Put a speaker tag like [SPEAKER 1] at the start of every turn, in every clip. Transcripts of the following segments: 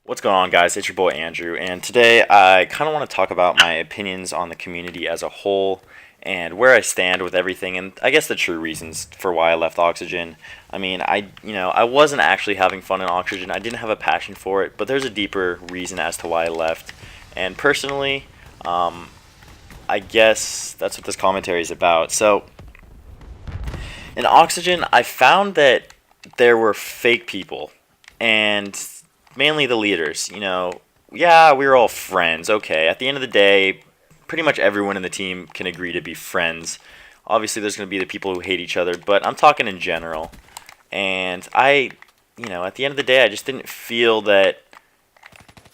[SPEAKER 1] What's going on, guys? It's your boy Andrew, and today I kind of want to talk about my opinions on the community as a whole and where I stand with everything, and I guess the true reasons for why I left Oxygen. I mean, I wasn't actually having fun in Oxygen. I didn't have a passion for it, but there's a deeper reason as to why I left. And personally, um, I guess that's what this commentary is about. So, in Oxygen, I found that there were fake people, and mainly the leaders. Yeah, we were all friends. Okay, at the end of the day, pretty much everyone in the team can agree to be friends. Obviously, there's going to be the people who hate each other, but I'm talking in general. And at the end of the day, I just didn't feel that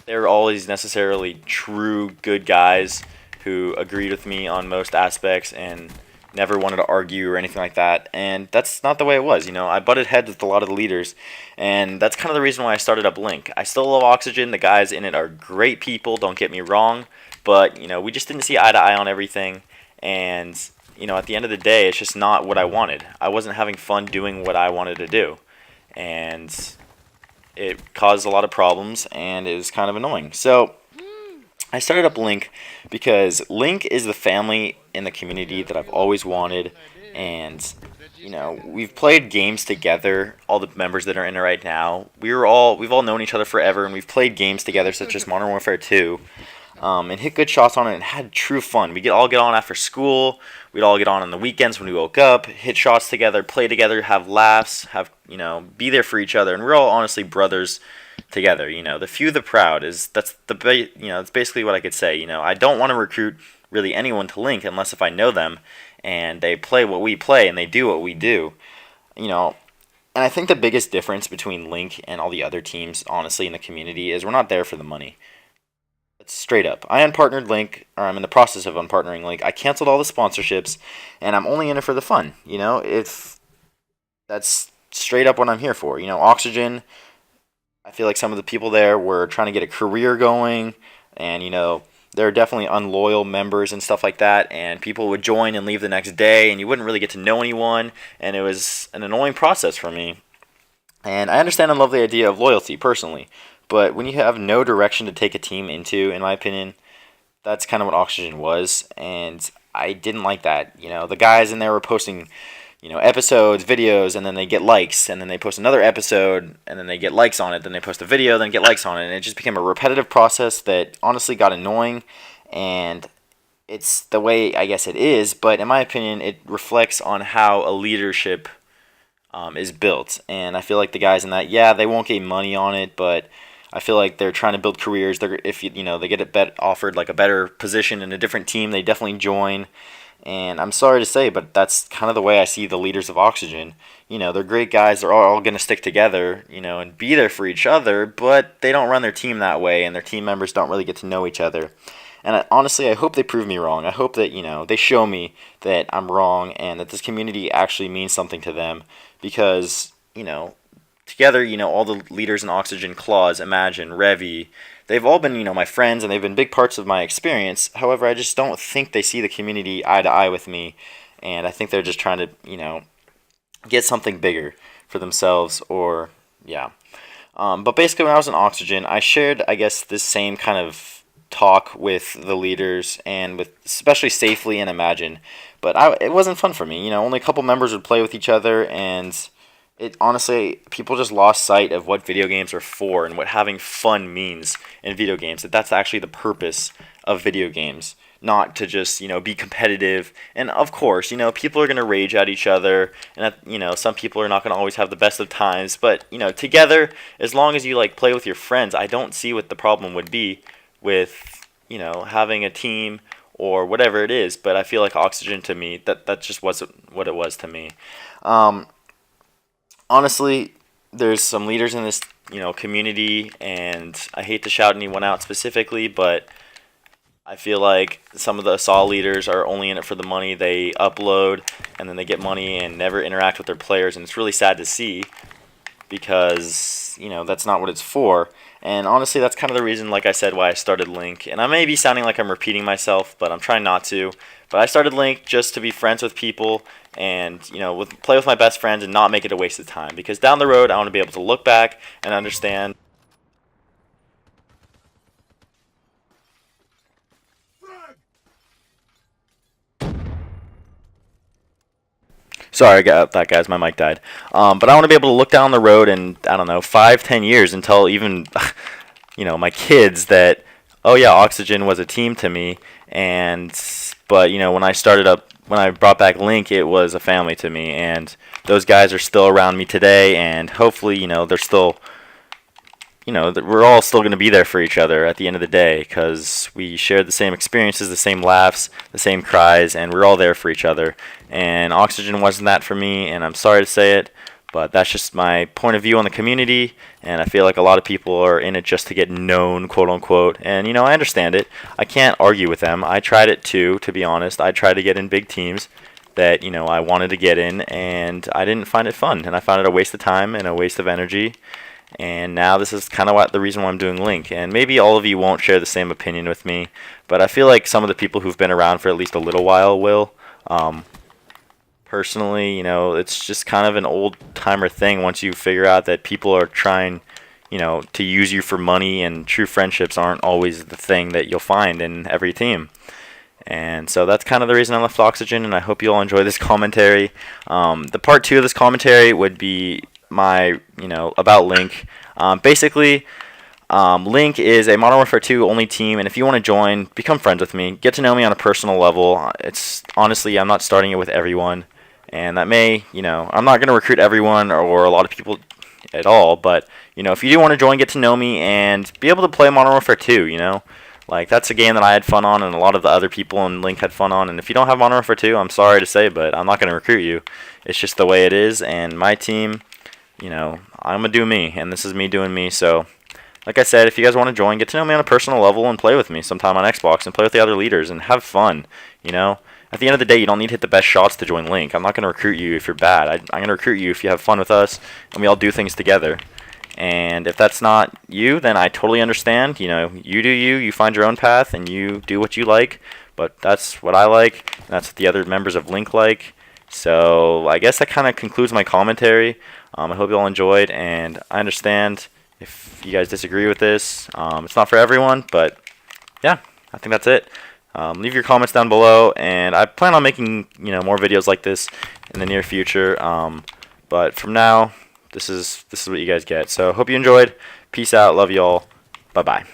[SPEAKER 1] they were always necessarily true good guys who agreed with me on most aspects and never wanted to argue or anything like that. And that's not the way it was. I butted heads with a lot of the leaders, and that's kind of the reason why I started up Link. I still love Oxygen. The guys in it are great people, don't get me wrong, but we just didn't see eye to eye on everything. And at the end of the day, it's just not what I wanted. I wasn't having fun doing what I wanted to do, and it caused a lot of problems, and it was kind of annoying. So I started up Link because Link is the family in the community that I've always wanted, and we've played games together. All the members that are in it right now, we've all known each other forever, and we've played games together, such as Modern Warfare 2, and hit good shots on it and had true fun. We all get on after school. We'd all get on the weekends when we woke up, hit shots together, play together, have laughs, be there for each other, and we're all honestly brothers together. The few, the proud that's basically what I could say. I don't want to recruit really anyone to Link unless if I know them and they play what we play and they do what we do. You know, and I think the biggest difference between Link and all the other teams, honestly, in the community is we're not there for the money. It's straight up. I unpartnered Link, or I'm in the process of unpartnering Link. I canceled all the sponsorships, and I'm only in it for the fun. If that's straight up what I'm here for. Oxygen, I feel like some of the people there were trying to get a career going, and there are definitely unloyal members and stuff like that, and people would join and leave the next day, and you wouldn't really get to know anyone, and it was an annoying process for me. And I understand and love the idea of loyalty personally, but when you have no direction to take a team into, in my opinion, that's kind of what Oxygen was, and I didn't like that. The guys in there were posting episodes, videos, and then they get likes, and then they post another episode, and then they get likes on it, then they post a video, then get likes on it, and it just became a repetitive process that honestly got annoying, and it's the way I guess it is, but in my opinion, it reflects on how a leadership is built, and I feel like the guys in that, yeah, they won't get money on it, but I feel like they're trying to build careers. If they get offered like a better position in a different team, they definitely join. And I'm sorry to say, but that's kind of the way I see the leaders of Oxygen. They're great guys. They're all going to stick together, and be there for each other, but they don't run their team that way, and their team members don't really get to know each other. And honestly, I hope they prove me wrong. I hope that, they show me that I'm wrong and that this community actually means something to them because, together, all the leaders in Oxygen, Claus, Imagine, Revy, they've all been, my friends, and they've been big parts of my experience. However, I just don't think they see the community eye to eye with me, and I think they're just trying to, get something bigger for themselves, or, yeah. But basically, when I was in Oxygen, I shared, I guess, this same kind of talk with the leaders, and with, especially Safely and Imagine, but it wasn't fun for me. Only a couple members would play with each other, and it honestly, people just lost sight of what video games are for and what having fun means in video games. That's actually the purpose of video games, not to just be competitive. And of course, people are gonna rage at each other, and some people are not gonna always have the best of times. But together, as long as you play with your friends, I don't see what the problem would be with having a team or whatever it is. But I feel like Oxygen, to me, that just wasn't what it was to me. Honestly, there's some leaders in this, community, and I hate to shout anyone out specifically, but I feel like some of the SAW leaders are only in it for the money. They upload, and then they get money and never interact with their players, and it's really sad to see because, that's not what it's for. And honestly, that's kind of the reason, like I said, why I started Link. And I may be sounding like I'm repeating myself, but I'm trying not to. But I started Link just to be friends with people and, play with my best friends and not make it a waste of time. Because down the road, I want to be able to look back and understand Sorry, I got that, guys. My mic died. But I want to be able to look down the road in, I don't know, 5, 10 years and tell even, my kids that, oh yeah, Oxygen was a team to me. And but when when I brought back Link, it was a family to me. And those guys are still around me today. And hopefully, they're still, we're all still going to be there for each other at the end of the day, because we shared the same experiences, the same laughs, the same cries, and we're all there for each other. And Oxygen wasn't that for me, and I'm sorry to say it, but that's just my point of view on the community, and I feel like a lot of people are in it just to get known, quote unquote. And I understand it. I can't argue with them. I tried it too, to be honest. I tried to get in big teams that I wanted to get in, and I didn't find it fun, and I found it a waste of time and a waste of energy. And now this is kind of the reason why I'm doing Link. And maybe all of you won't share the same opinion with me, but I feel like some of the people who've been around for at least a little while will. Personally, it's just kind of an old-timer thing once you figure out that people are trying, to use you for money, and true friendships aren't always the thing that you'll find in every team. And so that's kind of the reason I left Oxygen, and I hope you all enjoy this commentary. The part 2 of this commentary would be my, about Link. Basically, Link is a Modern Warfare 2 only team, and if you want to join, become friends with me. Get to know me on a personal level. It's honestly, I'm not starting it with everyone, and that may, I'm not going to recruit everyone or a lot of people at all, but, if you do want to join, get to know me and be able to play Modern Warfare 2, Like, that's a game that I had fun on, and a lot of the other people in Link had fun on. And if you don't have Modern Warfare 2, I'm sorry to say, but I'm not going to recruit you. It's just the way it is, and my team, I'm going to do me, and this is me doing me. So, like I said, if you guys want to join, get to know me on a personal level and play with me sometime on Xbox and play with the other leaders and have fun, At the end of the day, you don't need to hit the best shots to join Link. I'm not going to recruit you if you're bad. I'm going to recruit you if you have fun with us and we all do things together. And if that's not you, then I totally understand. You do you. You find your own path and you do what you like. But that's what I like, and that's what the other members of Link like. So I guess that kind of concludes my commentary. I hope you all enjoyed, and I understand if you guys disagree with this. It's not for everyone, but yeah, I think that's it. Leave your comments down below, and I plan on making more videos like this in the near future. But from now, this is what you guys get. So hope you enjoyed. Peace out. Love you all. Bye bye.